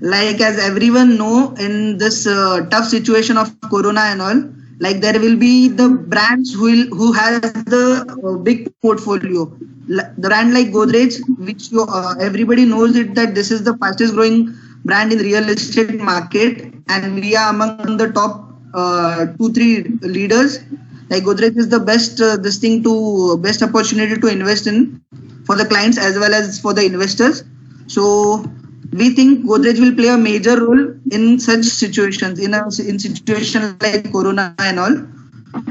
like as everyone know, in this tough situation of corona and all, like there will be the brands who has the big portfolio. The brand like Godrej, which everybody knows it that this is the fastest growing brand in real estate market, and we are among the top 2-3 leaders. Like Godrej is the best best opportunity to invest in for the clients as well as for the investors. So we think Godrej will play a major role in such situations, in situations like Corona and all.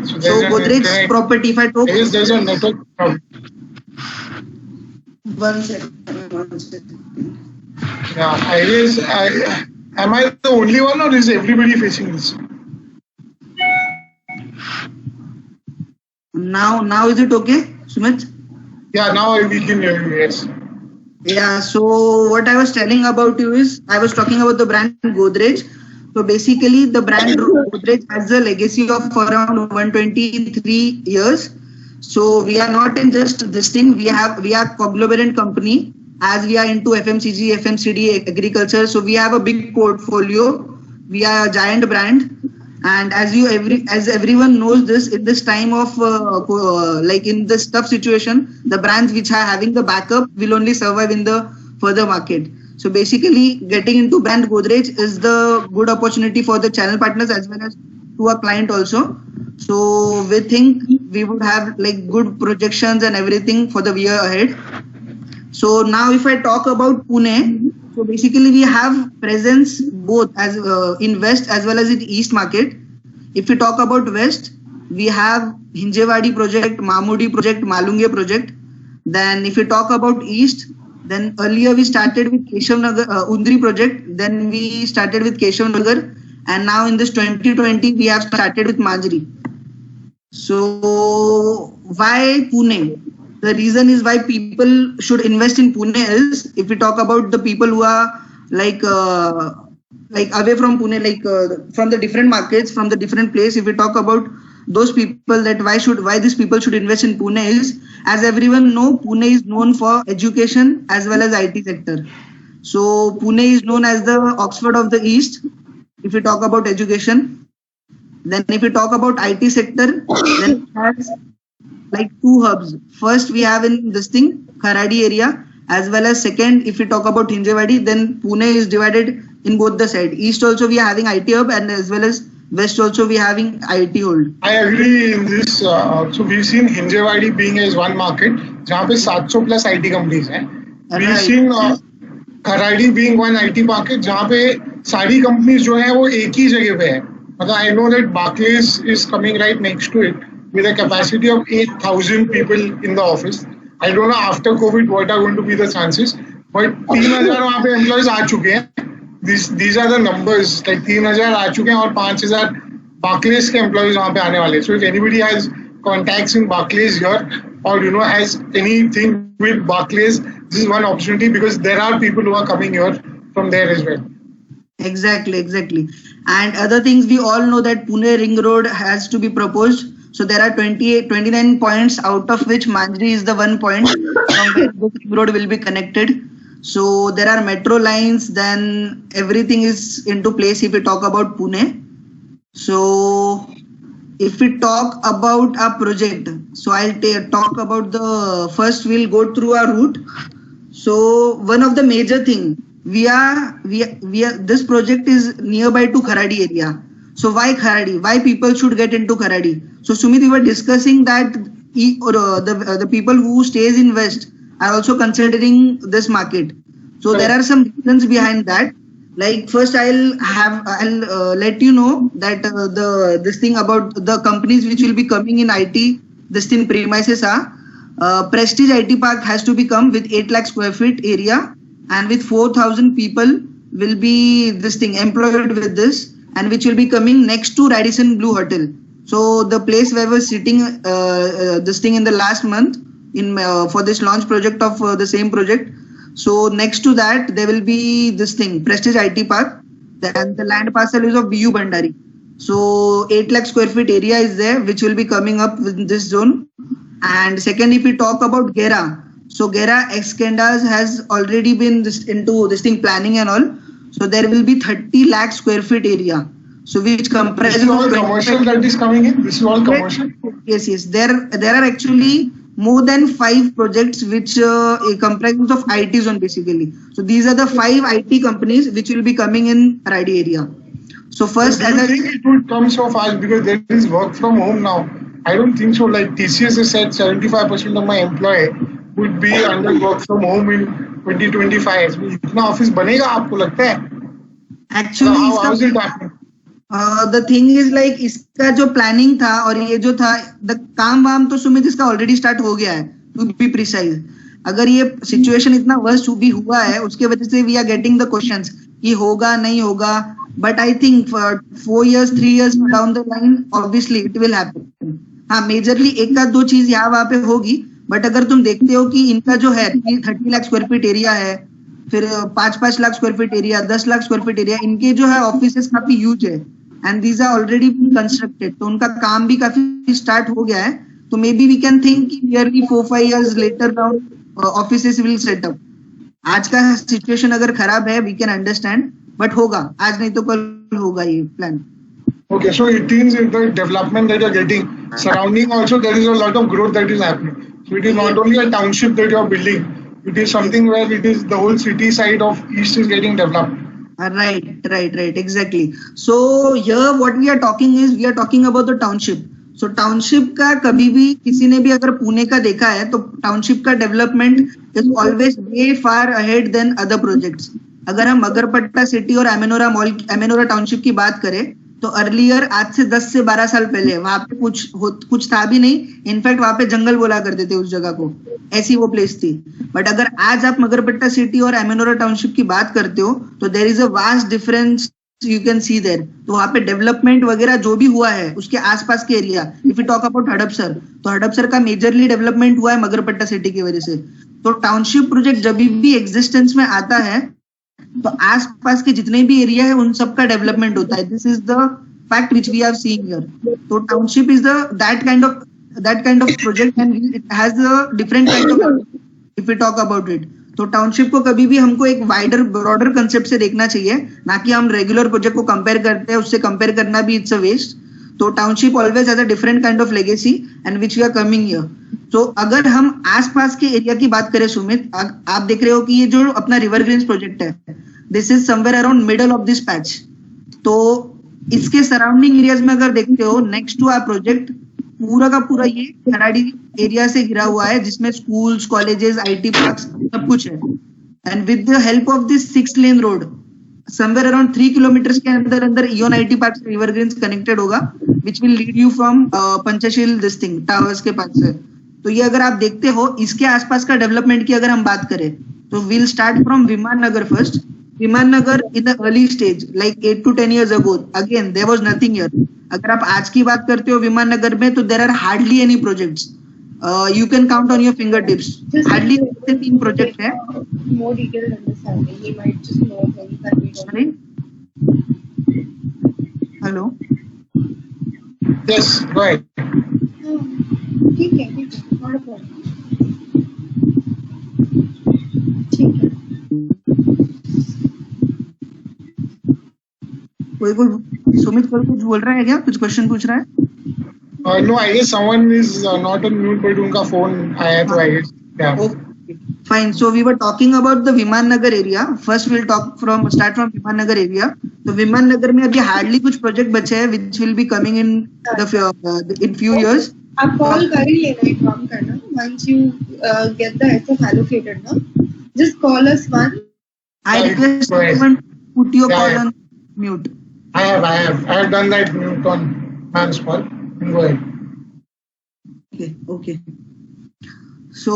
So Godrej property, if I talk, there's a network problem. One second. Yeah, am I the only one, or is everybody facing this? Now is it okay, Sumit? Yeah, now we can hear you. Yes. Yeah, so what I was telling about you is, I was talking about the brand Godrej. So basically the brand Godrej has a legacy of around 123 years. So we are not in just this thing, we are conglomerate company, as we are into FMCG, FMCD, agriculture. So we have a big portfolio. We are a giant brand. And as everyone knows this, in this time of like in this tough situation, the brands which are having the backup will only survive in the further market. So basically, getting into brand Godrej is the good opportunity for the channel partners as well as to our client also. So we think we would have like good projections and everything for the year ahead. So now if I talk about Pune, so basically we have presence both as in West as well as in East market. If we talk about West, we have Hinjewadi project, Mamudi project, Malunge project. Then if we talk about East, then earlier we started with Keshavnagar, Undri project. Then we started with Keshavnagar, and now in this 2020 we have started with Manjri. So why Pune? The reason is why people should invest in Pune is, if we talk about the people who are like away from Pune, from the different markets, from the different place, if we talk about those people, that why these people should invest in Pune is, as everyone know, Pune is known for education as well as IT sector. So Pune is known as the Oxford of the East, if we talk about education. Then if we talk about IT sector, then it has like 2 hubs. First we have in this thing, Kharadi area, as well as second, if we talk about Hinjewadi, then Pune is divided in both the side. East also we are having IT hub, and as well as West also we are having IT hold. I agree in this. So we've seen Hinjewadi being as one market, जहाँ पे 700 plus IT companies हैं. We've seen Kharadi being one IT market, जहाँ पे सारी companies जो हैं वो एक ही जगह पे है. मतलब I know that Barclays is coming right next to it with a capacity of 8,000 people in the office. I don't know after COVID what are going to be the chances, but 3,000 वहाँ पे employees आ चुके हैं. These are the numbers, like 3,000 आ चुके हैं और 5,000 Barclays के employees वहाँ पे आने वाले. So if anybody has contacts in Barclays here, or has anything with Barclays, this is one opportunity, because there are people who are coming here from there as well. Exactly. And other things, we all know that Pune Ring Road has to be proposed. So there are 29 points, out of which Manjri is the 1 point from where the Ring Road will be connected. So there are metro lines, then everything is into place if we talk about Pune. So if we talk about our project, so I'll talk about the first, we'll go through our route. So one of the major thing, this project is nearby to Kharadi area. So why Kharadi? Why people should get into Kharadi? So Sumit, we were discussing that the people who stays in West are also considering this market. So there are some reasons behind that. Like first, I'll let you know that this thing about the companies which will be coming in IT. This thing premises are Prestige IT Park has to become with 8 lakh square feet area, and with 4,000 people will be this thing employed with this, and which will be coming next to Radisson Blu Hotel. So the place where we're sitting this thing in the last month in for this launch project of the same project. So next to that there will be this thing Prestige IT Park, and the land parcel is of BU Bandari. So 8 lakh square feet area is there, which will be coming up within this zone. And second, if we talk about Gera, so Gera Excandas has already been into this thing planning and all. So there will be 30 lakh square feet area. So which comprises This is all commercial that is coming in. This is all commercial. Yes, yes. There are actually more than 5 projects which comprises of IT zone basically. So these are the 5 IT companies which will be coming in Kharadi area. So first, do you think it would come so fast because there is work from home now? I don't think so. Like TCS has said, 75% of my employee would be under work from home in 2025. इतना office बनेगा आपको लगता है? Actually, how is it happening? The thing is like इसका जो planning था और ये जो था काम वाम तो सुमित इसका ऑलरेडी स्टार्ट हो गया है, टू बी प्रिसाइज. अगर ये सिचुएशन इतना वर्स्ट भी हुआ है उसके वजह से we are getting the questions कि होगा नहीं होगा, but I think 4 years 3 years down the line obviously it will happen. हाँ, मेजरली एक का 2 चीज यहाँ वहाँ पे होगी, बट अगर तुम देखते हो कि इनका जो है 30 लाख स्क्वायर फीट एरिया है, फिर 5 lakh square feet area, 10 lakh square feet area, इनके जो है ऑफिसेस काफी ह्यूज है and these are already constructed. तो उनका काम भी काफी स्टार्ट हो गया है. तो maybe we can think कि nearly 4-5 years later now offices will set up. आज का सिचुएशन अगर खराब है वी कैन अंडरस्टैंड, बट होगा, आज नहीं तो कल होगा ये plan. Okay, so it means the development that you're getting surrounding also there is a lot of growth that is happening. So it is not only a township that you're building, it is something where it is the whole city side of east is getting developed. Right, exactly. So here what we are talking is we are talking about the township. So township का कभी भी किसी ने भी अगर पुणे का देखा है तो township का development is always way far ahead than other projects. अगर हम मगरपट्टा सिटी और एमेनोरा टाउनशिप की बात करें तो अर्लियर आज से 10 से 12 साल पहले वहां पे कुछ था भी नहीं. इनफैक्ट वहां पे जंगल बोला करते थे उस जगह को, ऐसी वो प्लेस थी. बट अगर आज आप मगरपट्टा सिटी और एमेनोरा टाउनशिप की बात करते हो तो there is a vast difference you can see there. तो वहां पे डेवलपमेंट वगैरह जो भी हुआ है उसके आसपास के area, if you talk about Hadapsar, तो हड़पसर का मेजरली डेवलपमेंट हुआ है मगरपट्टा सिटी की वजह से. तो टाउनशिप प्रोजेक्ट जब भी एग्जिस्टेंस में आता है तो आसपास के जितने भी एरिया है उन सब का डेवलपमेंट होता है. This is the fact which we are seeing here. तो township is that kind of project and it has a different kind of, if you talk about it. तो टाउनशिप को कभी भी हमको एक वाइडर ब्रॉडर कंसेप्ट से देखना चाहिए, ना कि हम रेगुलर प्रोजेक्ट को कंपेयर करते हैं, उससे कंपेयर करना भी इट्स अ वेस्ट. तो township always has a different kind of legacy and which we are coming here. तो अगर हम आसपास के एरिया की बात करें सुमित, आप देख रहे हो कि ये जो अपना रिवर ग्रीन्स प्रोजेक्ट है, this is somewhere around middle of this patch. तो इसके सराउंडिंग एरियाज में अगर देखते हो नेक्स्ट टू आवर प्रोजेक्ट पूरा का पूरा ये खराड़ी एरिया से घिरा हुआ है, जिसमें स्कूल्स, कॉलेजेस, आईटी पार्क्स सब कुछ है. And with the help of this 6 lane road somewhere around 3 kilometers के अंदर इयोन आईटी पार्क से रिवर ग्रीन्स कनेक्टेड होगा, which will lead you from Panchsheel this thing towers के पास से. तो ये अगर आप देखते हो इसके आसपास का डेवलपमेंट की अगर हम बात करें तो विल स्टार्ट फ्रॉम विमान Nagar first. Viman Nagar in the early stage like 8 to 10 years ago, again there was nothing here. अगर आप आज की बात करते हो विमान नगर में तो there are hardly any projects. You can count on your finger tips, hardly 3 project है. More detailed understanding, he might just know things that we don't. Hello, Yes, go ahead. ठीक है, not a problem. ठीक है. कोई सुमित कोई कुछ बोल रहा है क्या, कुछ क्वेश्चन पूछ रहा है? No, I guess someone is not on mute, but उनका phone आया तो I guess. Yeah. Okay, fine. So we were talking about the Viman Nagar area. First we'll start from Viman Nagar area. तो विमान नगर में अभी hardly कुछ project बचे हैं which will be coming in in few years. आप call कर ही लेना, एक काम करना, once you get the SF allocated ना, just call us one. I request everyone put your call on mute. I have done that mute on man's call. Go ahead. Okay. So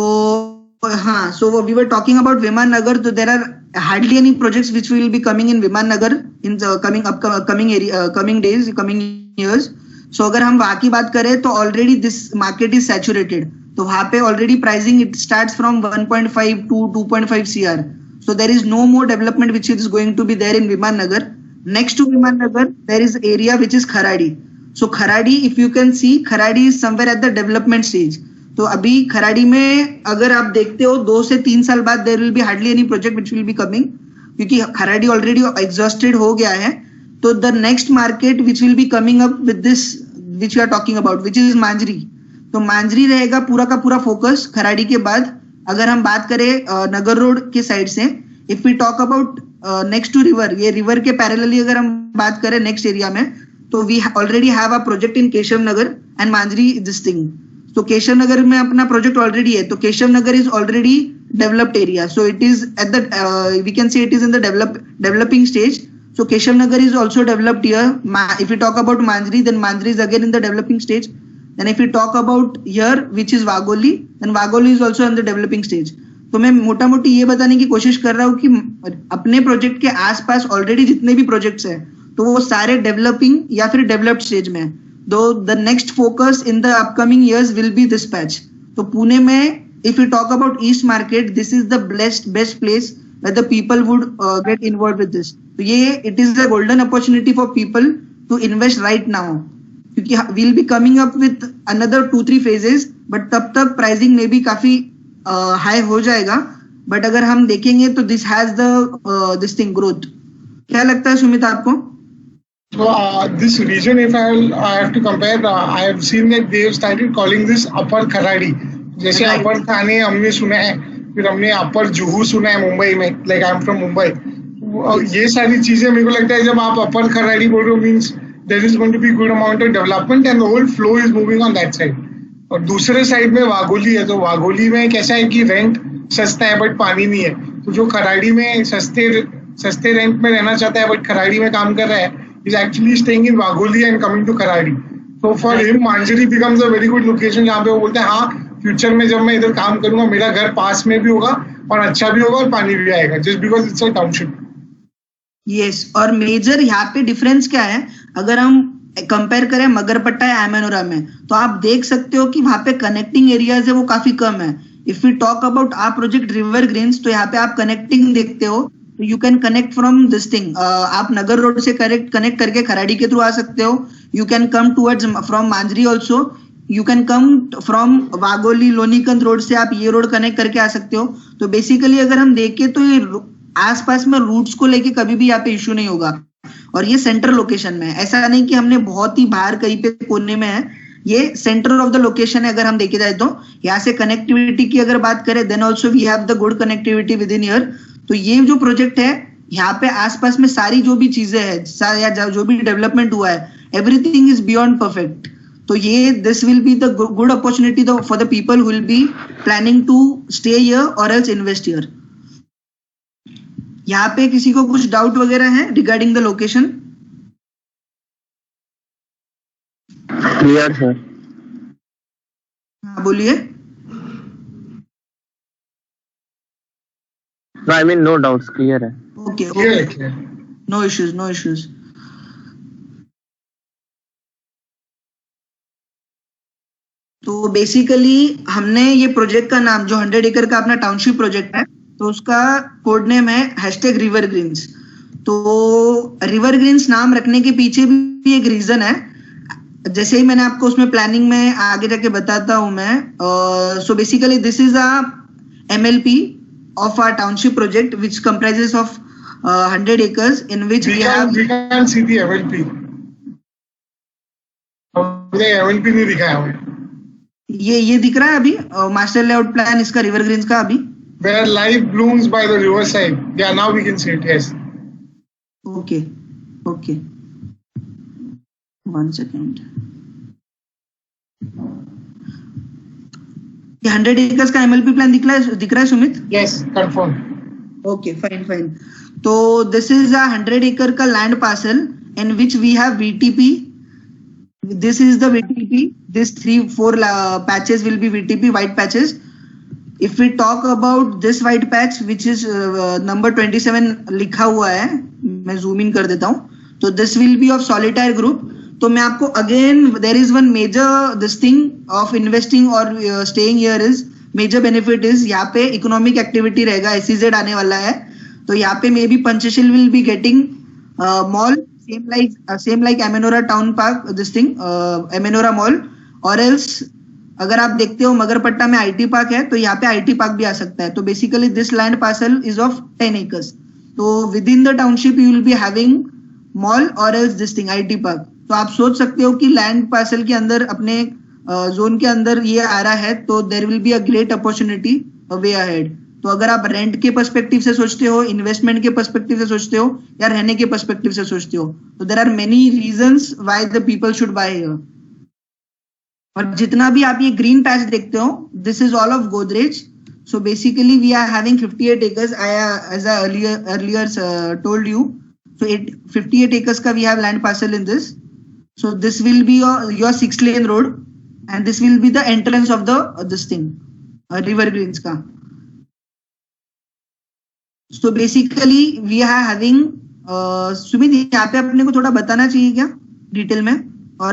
we were talking about Viman Nagar. So there are hardly any projects which will be coming in Viman Nagar in the coming days, coming years. So अगर हम वहाँ की बात करें तो already this market is saturated. तो वहाँ पे already pricing it starts from 1.5 to 2.5 CR. So there is no more development which is going to be there in Viman Nagar. Next to Viman Nagar, there is area which is Kharadi. So Kharadi, if you can see, Kharadi is somewhere at the development stage. तो अभी खराड़ी में अगर आप देखते हो 2 से 3 साल बाद there will be hardly any project which will be coming. क्योंकि खराड़ी ऑलरेडी एग्जॉस्टेड हो गया है, तो the next market which will be coming up with this which you are talking about which is Manjari. तो मांजरी रहेगा पूरा का पूरा फोकस खराड़ी के बाद। अगर हम बात करें नगर रोड के साइड से, if we talk about next to river, ये रिवर के पैरेलली अगर हम बात करें नेक्स्ट एरिया में, तो we already have a project in Keshav Nagar and Manjari this thing. तो केशव नगर में अपना प्रोजेक्ट ऑलरेडी है, तो Keshav Nagar is already developed area, so it is at the we can say it is in the developing stage. So Keshav Nagar is also developed here. If we talk about Manjri, then Manjri is again in the developing stage. Then if we talk about here, which is Wagholi, then Wagholi is also in the developing stage. तो मैं मोटा मोटी ये बताने की कोशिश कर रहा हूँ कि अपने प्रोजेक्ट के आसपास ऑलरेडी जितने भी प्रोजेक्ट्स हैं, तो वो सारे डेवलपिंग या फिर डेवलप्ड स्टेज में। दो the next focus in the upcoming years will be this patch. तो पुणे में if you talk about East Market, this is the best place where the people would get involved with this. तो ये it is a golden opportunity for people to invest right now, क्योंकि we'll be coming up with another 2-3 phases, but तब तक pricing में भी काफी high हो जाएगा। बट अगर हम देखेंगे तो this has the this thing growth। क्या लगता है सुमित आपको? So this region, if I have to compare, I have seen that they have started calling this Upper Kharadi. जैसे अपर थाने हमने सुना है, फिर हमने अपर जुहू सुना है मुंबई में, like I am from Mumbai. ये सारी चीजें मेरे को लगता है जब आप अपर खराड़ी बोल रहे हो, means there is going to be good amount of development and the whole flow is moving on that side. और दूसरे साइड में वाघोली है, तो वाघोली में कैसा है कि रेंट सस्ता है बट पानी नहीं है। तो जो खराड़ी में सस्ते रेंट में रहना चाहता है बट खराड़ी में काम कर रहा है, is actually staying in Wagholi and coming to Kharadi. तो for him Manjari becomes a very good location, जहाँ पे वो बोलते हैं हाँ फ्यूचर में जब मैं इधर काम करूंगा मेरा घर पास में भी होगा और अच्छा भी होगा और पानी भी आएगा, just because it's a township. Yes, और मेजर यहाँ पे डिफरेंस क्या है, अगर हम कंपेयर करें मगरपट्टा या एमेनोरा में, तो आप देख सकते हो कि वहां पे कनेक्टिंग एरियाज है वो काफी कम है। If you talk about our project River Greens, तो यहाँ पे आप कनेक्टिंग देखते हो, तो you can connect from this thing, आप नगर रोड से कनेक्ट करके खराड़ी के थ्रू आ सकते हो। You can come towards from Manjari also, you can come from Wagholi Lonikand road से आप ये रोड कनेक्ट करके आ सकते हो। तो बेसिकली अगर हम देखें तो ये आसपास में रूट्स को लेके कभी भी यहाँ पे इश्यू नहीं होगा, और ये सेंट्रल लोकेशन में है। ऐसा नहीं कि हमने बहुत ही बाहर कहीं पे कोने में है, ये सेंटर ऑफ द लोकेशन है। अगर हम देखे जाए तो यहाँ से कनेक्टिविटी की अगर बात करें, then also we have the good connectivity with in year. तो ये जो प्रोजेक्ट है, यहाँ पे आसपास में सारी जो भी चीजें है या जो भी डेवलपमेंट हुआ है, एवरीथिंग इज बियॉन्ड परफेक्ट। तो ये this will be the good opportunity for the people who will be planning to stay here और एल्स इन्वेस्ट हियर। यहाँ पे किसी को कुछ डाउट वगैरह है regarding the location? Clear sir. हाँ बोलिए। I mean no doubts, clear है। Okay, no issues. तो बेसिकली हमने ये प्रोजेक्ट का नाम, जो 100 एकड़ का अपना टाउनशिप प्रोजेक्ट है, तो उसका कोड नेम है #रिवर ग्रीन्स। तो रिवर ग्रीन्स नाम रखने के पीछे भी एक रीजन है, जैसे ही मैंने आपको उसमें प्लानिंग में आगे जाके बताता हूं मैं। So basically this is a MLP of our township project which comprises of 100 acres in which we can see the MLP. हमने MLP नहीं दिखाया है। ये दिख रहा है अभी मास्टर लेआउट प्लान इसका रिवर ग्रीन्स का अभी। Where life blooms by the river side. Yeah, now we can see it. Yes. Okay. 1 second. ये 100 एकर्स का MLP प्लान दिख रहा है Sumit? Yes, confirm. Okay, fine. तो this is a 100 acre का land parcel in which we have VTP. This is the VTP. This 3-4 patches will be VTP, white patches. If we talk about this white patch, which is number 27 लिखा हुआ है, मैं zoom in कर देता हूँ। तो this will be of solitaire group. तो मैं आपको again, there is one major this thing of investing और staying here is major benefit is यहाँ पे इकोनॉमिक एक्टिविटी रहेगा, SEZ आने वाला है। तो यहाँ पे maybe Panchshil will be getting mall same like Amanora town park, this thing Amanora mall, और एल्स अगर आप देखते हो मगरपट्टा में IT पार्क है, तो यहाँ पे IT पार्क भी आ सकता है। तो basically this land parcel is of 10 acres। तो within the township you will be having mall और else this thing IT park. तो आप सोच सकते हो कि लैंड पार्सल के अंदर अपने जोन के अंदर ये आ रहा है, तो there will be a great opportunity way ahead. तो अगर आप रेंट के पर्सपेक्टिव से सोचते हो, इन्वेस्टमेंट के पर्सपेक्टिव से सोचते हो, या रहने के पर्सपेक्टिव से सोचते हो, तो there are many reasons why the people should buy here. और जितना भी आप ये ग्रीन पैच देखते हो, this is all of Godrej. So basically we are having 58 acres. As I earlier told you, so 58 acres ka we have land parcel in this. So this will be your 6-lane road, and this will be the entrance of the this thing, River Greens ka. So basically we are having Sumit, यहाँ पे अपने को थोड़ा बताना चाहिए क्या detail में, और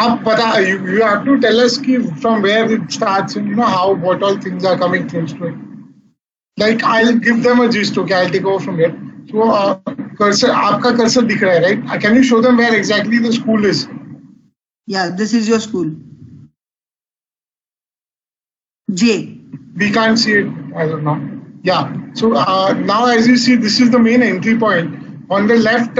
आप बता, you have to tell us कि from where it starts and how what all things are coming close to it. Like I'll give them a gist, okay? I'll take over from here. So cursor, आपका cursor दिख रहा है, right? Can you show them where exactly the school is? Yeah, this is your school. J. We can't see it as of now. Yeah. So now as you see, this is the main entry point. On the left,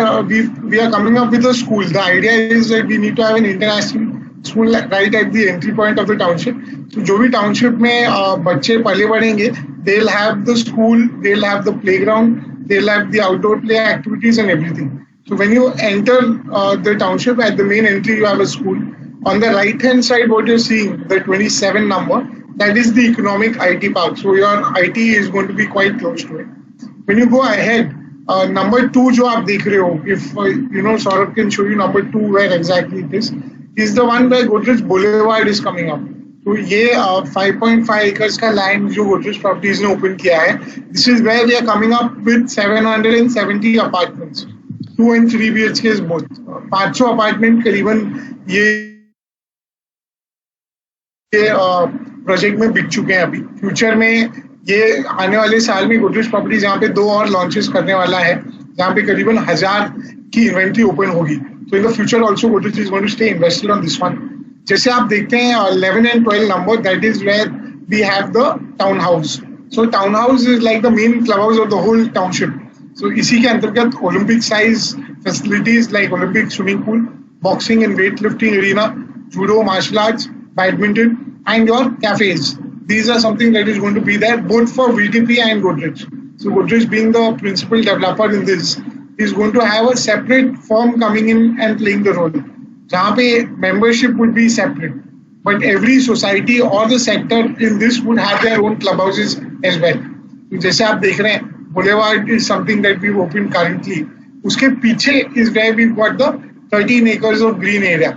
we are coming up with a school. The idea is that we need to have an international school right at the entry point of the township. So जो भी township में बच्चे पले बढ़ेंगे, they'll have the school, they'll have the playground, they'll have the outdoor play activities and everything. So when you enter the township, at the main entry you have a school. On the right hand side, what you're seeing, the 27 number, that is the economic IT park. So your IT is going to be quite close to it. When you go ahead, number 2 जो आप देख रहे हो, if Saurabh can show you number 2 where exactly it is the one where Godrej Boulevard is coming up. तो ये 5.5 acres का land जो Godrej Properties ने open किया है, this is where we are coming up with 770 apartments, 2 and 3 BHKs both. 500 apartment करीबन ये project में बिक चुके हैं अभी. फ्यूचर में ये आने वाले साल में गोदरेज प्रॉपर्टीज यहाँ पे 2 और लॉन्चेस करने वाला है, जहाँ पे करीबन 1000 की इन्वेंट्री ओपन होगी. तो in the future also Godrej is going to stay invested on this one. जैसे आप देखते हैं 11 and 12 number, that is where we have the town house. So town house is like the main club house of the whole township. So इसी के अंतर्गत Olympic size facilities like Olympic swimming pool, boxing and weight lifting arena, judo, martial arts, badminton and your cafes. These are something that is going to be there both for VTP and Godrej. So Godrej, being the principal developer in this, is going to have a separate firm coming in and playing the role. जहाँ पे membership would be separate, but every society or the sector in this would have their own clubhouses as well. तो जैसे आप देख रहे हैं, Boulevard is something that we've opened currently. उसके पीछे is where we've got the 13 acres of green area.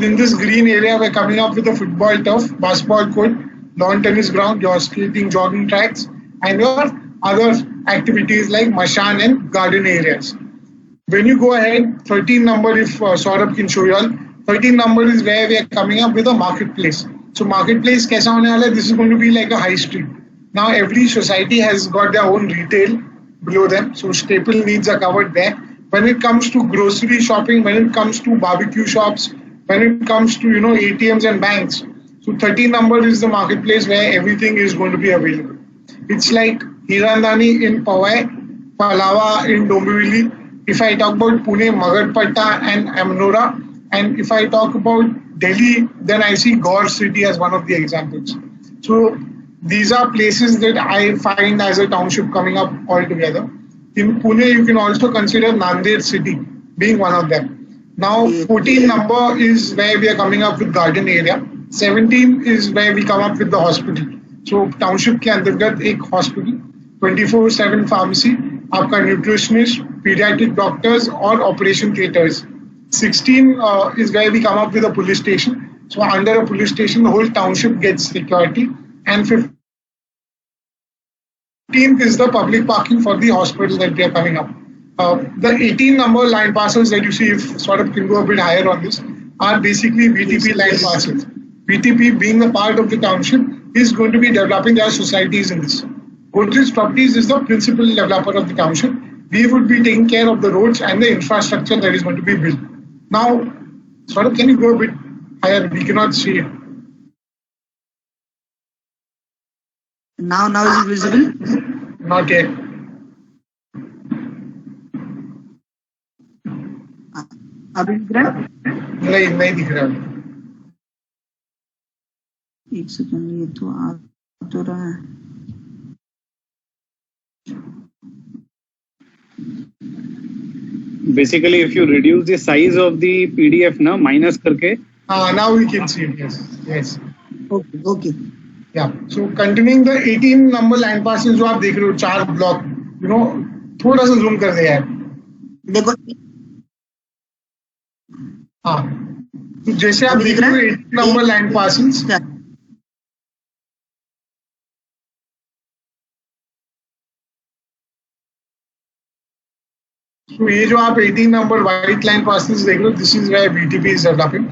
In this green area, we're coming up with a football turf, basketball court, lawn tennis ground, your skating, jogging tracks, and your other activities like mashan and garden areas. When you go ahead, 13 number, if Saurabh can show you all, 13 number is where we are coming up with a marketplace. So marketplace kaisa hone wala hai? This is going to be like a high street. Now every society has got their own retail below them, so staple needs are covered there. When it comes to grocery shopping, when it comes to barbecue shops, when it comes to ATMs and banks, so 13 number is the marketplace where everything is going to be available. It's like Hirandani in Powai, Palava in Dombivli. If I talk about Pune, Magadpatta and Amnora, and if I talk about Delhi, then I see Gaur city as one of the examples. So these are places that I find as a township coming up all together. In Pune, you can also consider Nanded city being one of them. Now 14 number is where we are coming up with garden area. 17 is where we come up with the hospital. So township के अंतर्गत एक hospital, 24/7 pharmacy, आपका nutritionist, pediatric doctors और operation theaters. 16 is where we come up with a police station. So under a police station, the whole township gets security. And 15th is the public parking for the hospitals that we are coming up. The 18 number land parcels that you see, if Saurabh can go a bit higher on this, are basically VTP land parcels. VTP, being a part of the township, is going to be developing their societies in this. Godrej Properties is the principal developer of the township. We would be taking care of the roads and the infrastructure that is going to be built. Now, Saurabh, can you go a bit higher? We cannot see it. Now is it visible? Not yet. अभी दिख रहा है? नहीं दिख रहा है। एक second, ये तो आ तो रहा है। Basically, if you reduce the size of the PDF ना minus करके, now we can see it. Yes. Okay. Yeah. So continuing the 18 number land parcels जो आप देख रहे हो, 4 ब्लॉक, थोड़ा सा जूम कर दे यार। देखो, हाँ, तो जैसे आप देख रहे हो 18 नंबर लैंड पार्सल्स, तो ये जो आप 18 नंबर व्हाइट लैंड पार्सल्स देख रहे हो, this is where BTP is developing.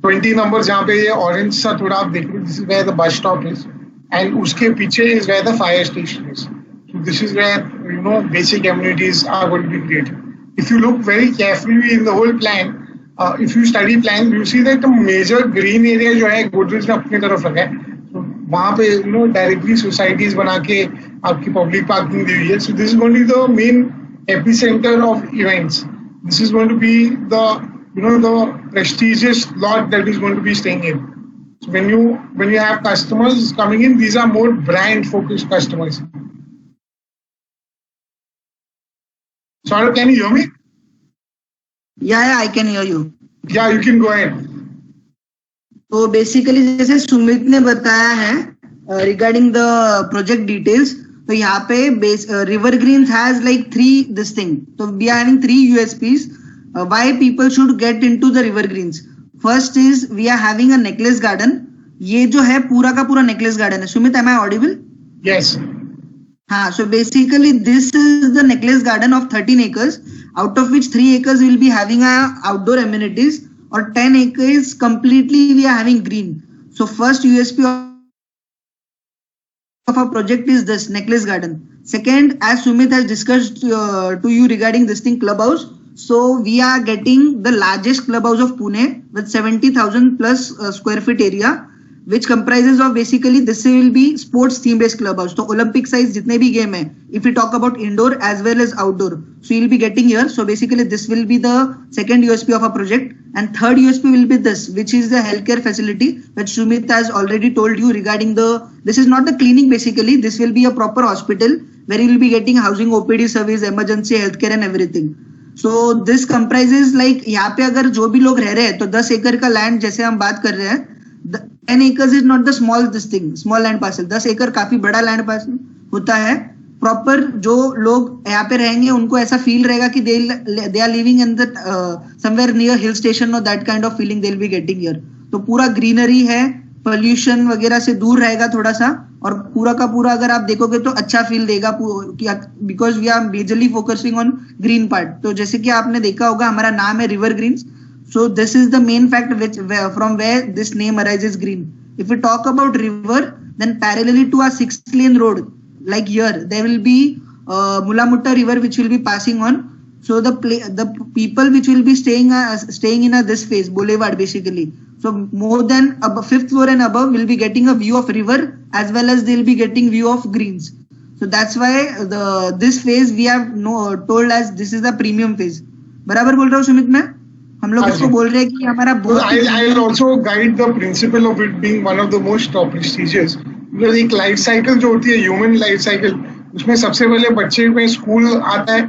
20 number जहाँ पे ये ऑरेंज सा थोड़ा आप देख रहे हो, this is where the bus stop is, and उसके पीछे is where the fire station is. So this is where basic amenities are going to be created. If you look very carefully in the whole plan, if you study plan, you see that the major green area जो है गोदरेज ने अपनी तरफ रखा है, तो वहाँ पे डायरेक्टली सोसाइटीज बना के आपकी पब्लिक पार्किंग दी हुई है। So this is going to be the main epicenter of events. This is going to be the the prestigious lot that is going to be staying in. So when you have customers coming in, these are more brand focused customers. Saurabh, can you hear me? Yeah, I can hear you. Yeah, you can go ahead. तो basically जैसे सुमित ने बताया है regarding the project details, तो यहाँ पे river greens has like 3 this thing, तो we are having 3 USPs why people should get into the river greens. First is we are having a necklace garden. ये जो है पूरा का पूरा नेकलेस गार्डन है। Sumit, am I audible? Yes. हाँ, so basically this is the necklace garden of 13 acres, out of which 3 acres will be having outdoor amenities, or 10 acres completely we are having green. So first USP of our project is this necklace garden. Second, as Sumit has discussed to you regarding this thing, clubhouse. So we are getting the largest clubhouse of Pune with 70,000 plus square feet area, which comprises of basically this will be sports theme based clubhouse. So Olympic size jitne bhi game hai, if we talk about indoor as well as outdoor, so you'll be getting here. So basically this will be the second USP of our project, and third USP will be this, which is the healthcare facility, which Sumit has already told you regarding this is not the clinic basically, this will be a proper hospital where you will be getting housing, OPD service, emergency healthcare and everything. So this comprises like यहाँ पे अगर जो भी लोग रह रहे हैं तो 10 एकड़ का लैंड जैसे हम बात कर रहे हैं, 10 acres is not the small land parcel. 10 एकड़ काफी बड़ा लैंड पार्सल होता है। प्रॉपर जो लोग यहाँ पे रहेंगे उनको ऐसा फील रहेगा कि they are living in the somewhere near hill station or that kind of feeling they'll be getting here. तो पूरा ग्रीनरी है, पोल्यूशन वगैरह से दूर रहेगा थोड़ा सा, और पूरा का पूरा अगर आप देखोगे तो अच्छा फील देगा, because we are majorly focusing on green part. तो जैसे कि आपने देखा होगा हमारा नाम है River Greens, so this is the main fact from where this name arises, green. If we talk about river, then parallelly to our 6-lane road, like here there will be Mulamutta river which will be passing on. So the people which will be staying in this phase boulevard basically, so more than 5th floor and above will be getting a view of river as well as they'll be getting view of greens. So that's why this phase we have told as this is the premium phase. बराबर बोल रहा हूँ सुमित? मैं हम लोग इसको बोल रहे हैं कि हमारा I'll also guide the principle of it being one of the most prestigious, because एक लाइफ साइकिल जो होती है ह्यूमन लाइफ साइकिल, उसमें सबसे पहले बच्चे में स्कूल आता है,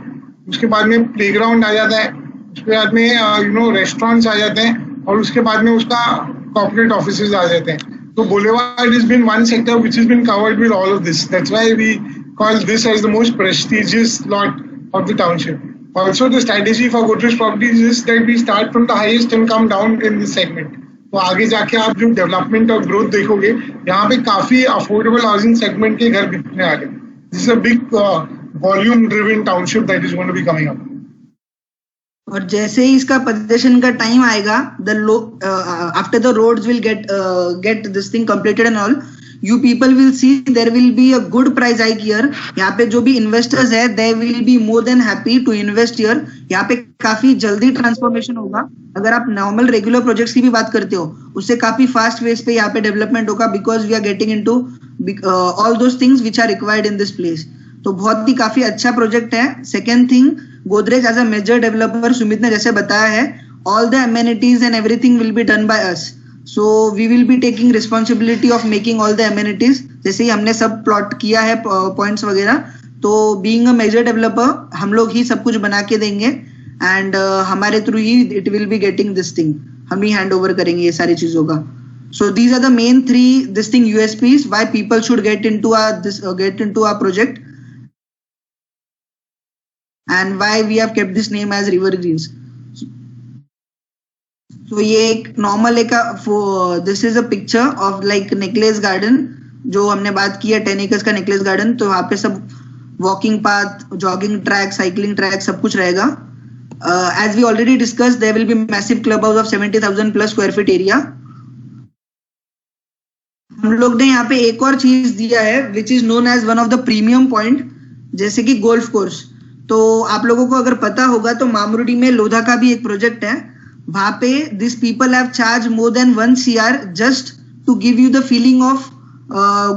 उसके बाद में प्लेग्राउंड आ जाता है, उसके बाद में रेस्टोरेंट्स आ जाते हैं, और उसके बाद में उसका कॉर्पोरेट ऑफिसेज आ जाते हैं. तो boulevard has been one sector which has been covered with all of this. That's why we call this as the most prestigious lot of the township. Also, the strategy for Godrej Properties is that we start from the highest and come down in this segment. तो आगे जाके आप जो development और growth देखोगे, यहाँ पे काफी अफोर्डेबल हाउसिंग सेगमेंट के घर बिकने आ गए. This is a big volume driven township that is going to be coming up. और जैसे ही इसका पोजीशन का टाइम आएगा, after the roads will get this thing completed and all, you people will see there will be a good price hike here. यहाँ पे जो भी investors है they will be more than happy to invest here. यहाँ पे काफी जल्दी transformation होगा. अगर आप नॉर्मल रेगुलर प्रोजेक्ट्स की भी बात करते हो, उससे काफी फास्ट वेज पे यहाँ पे डेवलपमेंट होगा, because we are getting into all those things which are required in this place. तो बहुत ही काफी अच्छा प्रोजेक्ट है. Second thing, Godrej as a major developer, Sumit ने जैसे बताया है, all the amenities and everything will be done by us. So we will be taking responsibility of making all the amenities. जैसे ही हमने सब प्लॉट किया है पॉइंट्स वगैरह, तो बीइंग अ मेजर डेवलपर हम लोग ही सब कुछ बना के देंगे एंड हमारे through he it will be getting this thing, हम ही हैंड ओवर करेंगे ये सारी चीजों का. So these are the main three this thing USPs why people should get into our project and why we have kept this name as River Greens. So ये एक normal एक this is a picture of like necklace garden जो हमने बात की है 10 acres का necklace garden. तो वहाँ पे सब walking path, jogging track, cycling track सब कुछ रहेगा. As we already discuss there will be massive club house of 70,000 plus square feet area. हम लोग ने यहाँ पे एक और चीज दिया है which is known as one of the premium point, जैसे कि गोल्फ कोर्स. तो आप लोगों को अगर पता होगा तो मामरूडी में लोधा का भी एक प्रोजेक्ट है. वहां पे this people have charge more than 1 CR just to give you the feeling of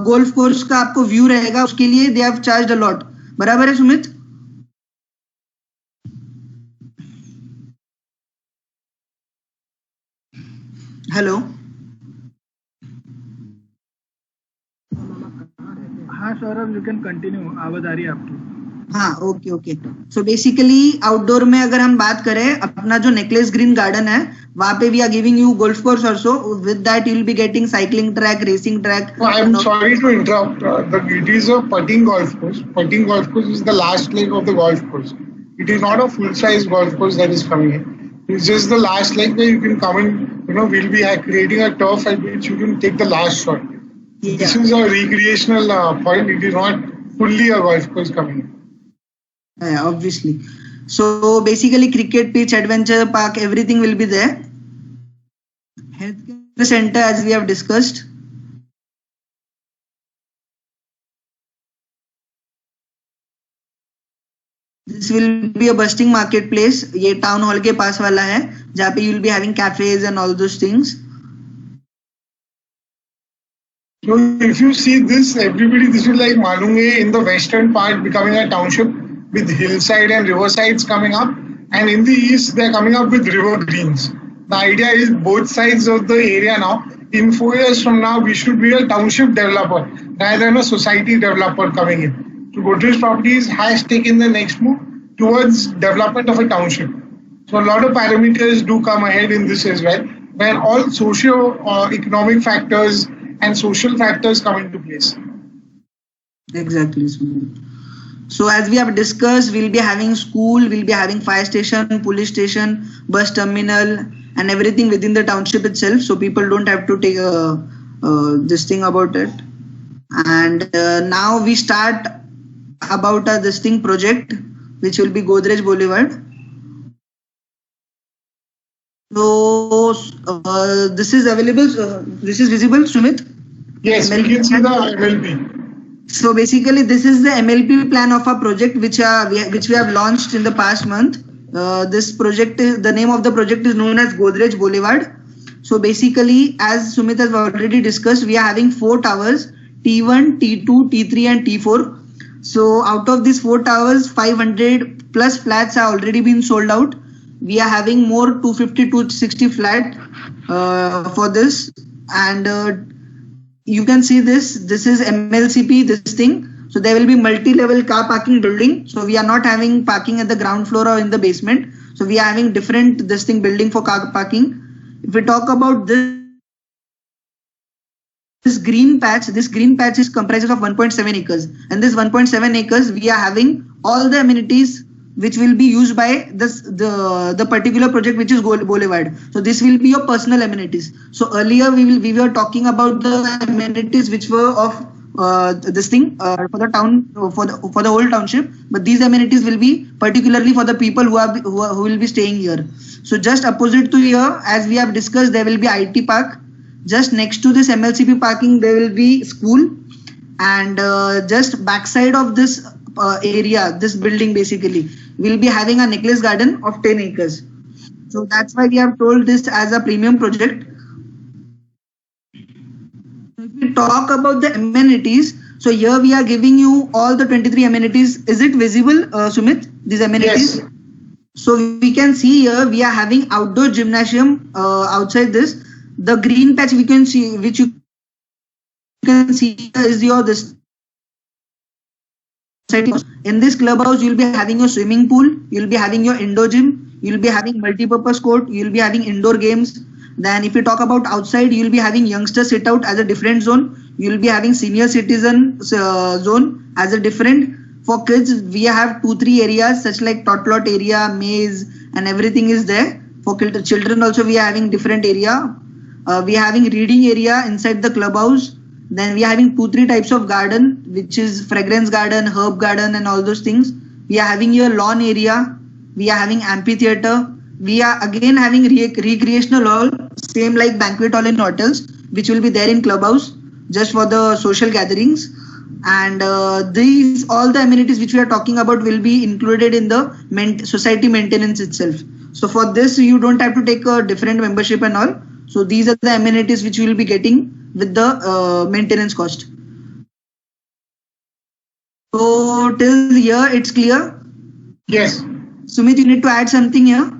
golf course का आपको व्यू रहेगा, उसके लिए they have charged a lot. बराबर है सुमित? हेलो. हाँ सौरभ, यू कैन कंटिन्यू, आवाज आ रही है आपकी. हाँ, ओके. सो बेसिकली आउटडोर में अगर हम बात करें, अपना जो नेकलेस ग्रीन गार्डन है वहाँ पे we are giving you golf course also. With that you will be getting cycling track, racing track. I am sorry to interrupt. It is a putting golf course. Putting golf course is the last leg of the golf course. It is not a full-size golf course that is coming in. It's just the last leg where you can come in. We'll be creating a turf at which you can take the last shot. Yeah. This is a recreational point. It is not fully a golf course coming in. Yeah, obviously. So basically cricket pitch, adventure park, everything will be there. Healthcare center as we have discussed. This will be a bustling marketplace. ये town hall के पास वाला है जहाँ पे you will be having cafes and all those things. So if you see this, everybody, this is like Malunge in the western part becoming a township, with hillside and riversides coming up, and in the east they're coming up with river greens. The idea is both sides of the area now. In 4 years from now, we should be a township developer rather than a society developer coming in. So Godrej Properties has taken the next move towards development of a township. So a lot of parameters do come ahead in this as well, where all socio-economic factors and social factors come into place. Exactly. So as we have discussed, we'll be having school, we'll be having fire station, police station, bus terminal, and everything within the township itself. So people don't have to take this thing about it. And now we start about this thing project, which will be Godrej Boulevard. So this is available. This is visible, Sumit? Yes, we can see the MLP. So basically, this is the MLP plan of our project, which we have launched in the past month. This project the name of the project is known as Godrej Boulevard. So basically, as Sumit has already discussed, we are having 4 towers: T1, T2, T3, and T4. So out of these 4 towers, 500 plus flats are already been sold out. We are having more 250 to 60 flat for this, and you can see this is MLCP, this thing. So there will be multi-level car parking building. So we are not having parking at the ground floor or in the basement. So we are having different this thing building for car parking. If we talk about this green patch is comprises of 1.7 acres, and this 1.7 acres we are having all the amenities which will be used by the particular project, which is Boulevard. So this will be your personal amenities. So earlier we were talking about the amenities which were of this thing for the town, for the whole township, but these amenities will be particularly for the people who will be staying here. So just opposite to here, as we have discussed, there will be IT park. Just next to this MLCP parking there will be school, and just backside of this area, this building basically will be having a necklace garden of 10 acres. So that's why we have told this as a premium project. If we talk about the amenities, so here we are giving you all the 23 amenities. Is it visible, Sumit, these amenities? Yes. So we can see here we are having outdoor gymnasium outside this. The green patch we can see, which you can see here is your this. In this clubhouse, you'll be having your swimming pool, you'll be having your indoor gym, you'll be having multi-purpose court, you'll be having indoor games. Then if you talk about outside, you'll be having youngster sit out as a different zone. You'll be having senior citizen zone as a different. For kids, we have 2-3 areas such like tot lot area, maze, and everything is there. For children also, we are having different area. We are having reading area inside the clubhouse. Then we are having 2-3 types of garden, which is fragrance garden, herb garden, and all those things. We are having your lawn area. We are having amphitheater. We are again having recreational hall, same like banquet hall in hotels, which will be there in clubhouse just for the social gatherings. And these all the amenities which we are talking about will be included in the society maintenance itself. So for this, you don't have to take a different membership and all. So these are the amenities which you will be getting with the maintenance cost. So till here it's clear? Yes. Sumit, you need to add something here?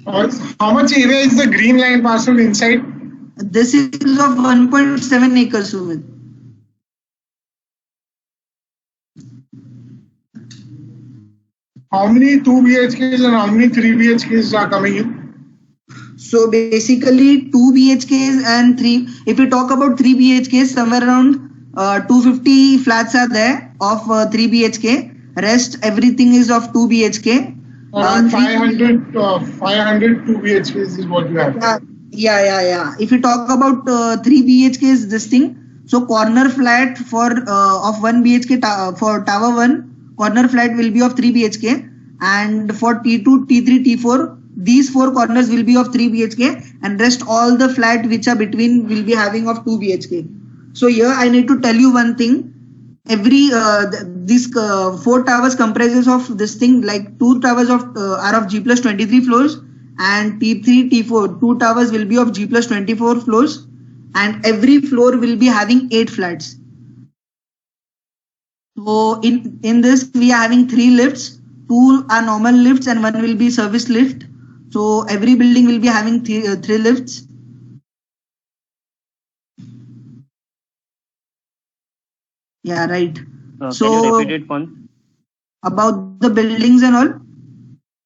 How much area is the green line parcel inside? This is of 1.7 acres, Sumit. How many 2 BHKs and how many 3 BHKs are coming in? So basically 2 BHKs and 3, if we talk about 3 BHKs, somewhere around 250 flats are there of 3 BHK. Rest everything is of 2 BHK. Around 500 2 BHKs is what you have. Yeah. If you talk about 3 BHKs, this thing. So corner flat for of 1 BHK for tower 1, corner flat will be of 3 BHK. And for T2, T3, T4, these 4 corners will be of 3 BHK, and rest all the flat which are between will be having of 2 BHK. So here I need to tell you one thing. Every these 4 towers comprises of this thing, like 2 towers of are of G plus 23 floors, and T3, T4, 2 towers will be of G plus 24 floors, and every floor will be having 8 flats. So in this we are having 3 lifts, 2 are normal lifts and 1 will be service lift. So every building will be having 3 lifts. Yeah, right. Can you repeat it once? About the buildings and all.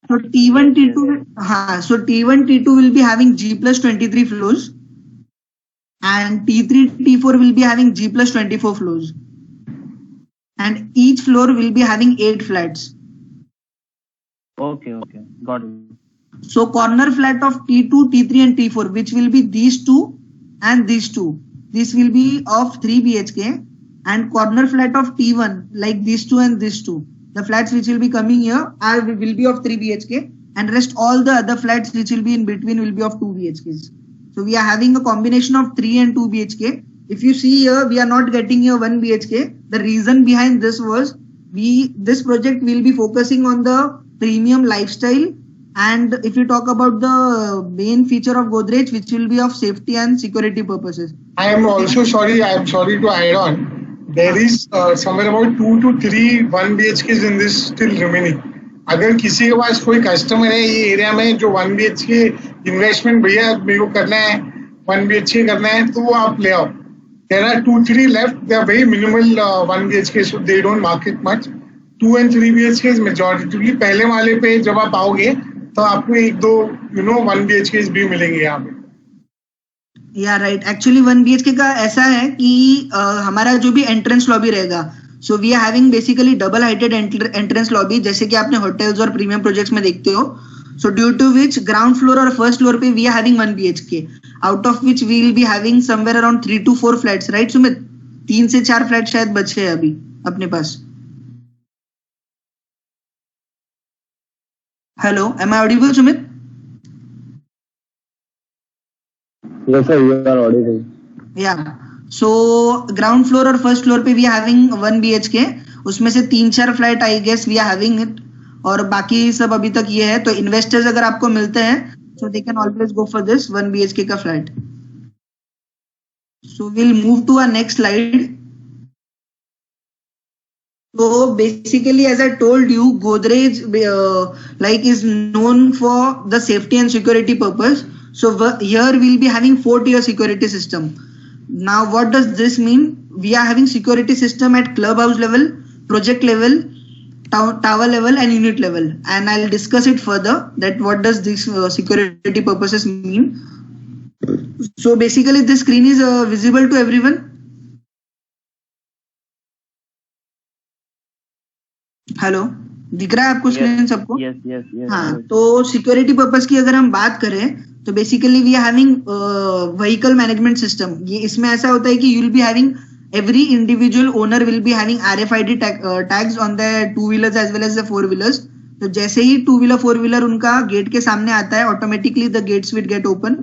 So T1, T2, so T1, T2 will be having G plus 23 floors, and T3, T4 will be having G plus 24 floors, and each floor will be having 8 flats. Okay, got it. So corner flat of T2, T3 and T4, which will be these 2 and these 2. This will be of 3 BHK, and corner flat of T1, like these 2 and these 2. The flats which will be coming here will be of 3 BHK, and rest all the other flats which will be in between will be of 2 BHKs. So we are having a combination of 3 and 2 BHK. If you see here, we are not getting here 1 BHK. The reason behind this was this project will be focusing on the premium lifestyle. And if you talk about the main feature of Godrej, which will be of safety and security purposes. I am sorry to add on. There is somewhere about 2 to 3 1 BHKs in this still remaining. अगर किसी के पास कोई customer है ये area में जो 1 BHK investment भैया मेरे को करना है 1 BHK करना है तो वो आप ले आओ. There are 2-3 left. They are very minimal 1 BHK, so they don't market much. 2 and 3 BHK is majority. पहले वाले पे जब आप आओगे तो आपको 1-2 1 BHK भी मिलेंगे यहाँ पे. या राइट. एक्चुअली 1 BHK का ऐसा है कि हमारा जो भी एंट्रेंस लॉबी रहेगा, so we are having basically double heighted entrance lobby, जैसे कि आपने होटल्स और प्रीमियम प्रोजेक्ट्स में देखते हो. So due to which ground floor और फर्स्ट फ्लोर पे we are having 1 BHK, out of which we will be having somewhere around 3 to 4 flats. Right Sumit? 3 से 4 फ्लैट शायद बचे हैं अभी अपने पास. Hello, am I audible Sumit? Yes sir, you are audible. Yeah. So ground floor और first floor पे we are having 1 BHK. उसमें से 3-4 flat I guess we are having it, और बाकी सब अभी तक ये है. तो इन्वेस्टर्स अगर आपको मिलते हैं so they can always go for this 1 BHK का flat. So we'll move to our next slide. So basically, as I told you, Godrej is known for the safety and security purpose. So here we'll be having 4-tier security system. Now, what does this mean? We are having security system at clubhouse level, project level, tower level, and unit level. And I'll discuss it further that what does this security purposes mean. So basically, this screen is visible to everyone. Hello, दिख रहा है आपको screen सबको? Yes yes yes. हाँ, तो security purpose की अगर हम बात करें तो basically we are having vehicle management system. ये इसमें ऐसा होता है कि you will be having every individual owner will be having RFID tags on the 2 wheelers as well as the 4 wheelers. तो जैसे ही 2 व्हीलर 4 व्हीलर उनका गेट के सामने आता है, automatically the gates will get open.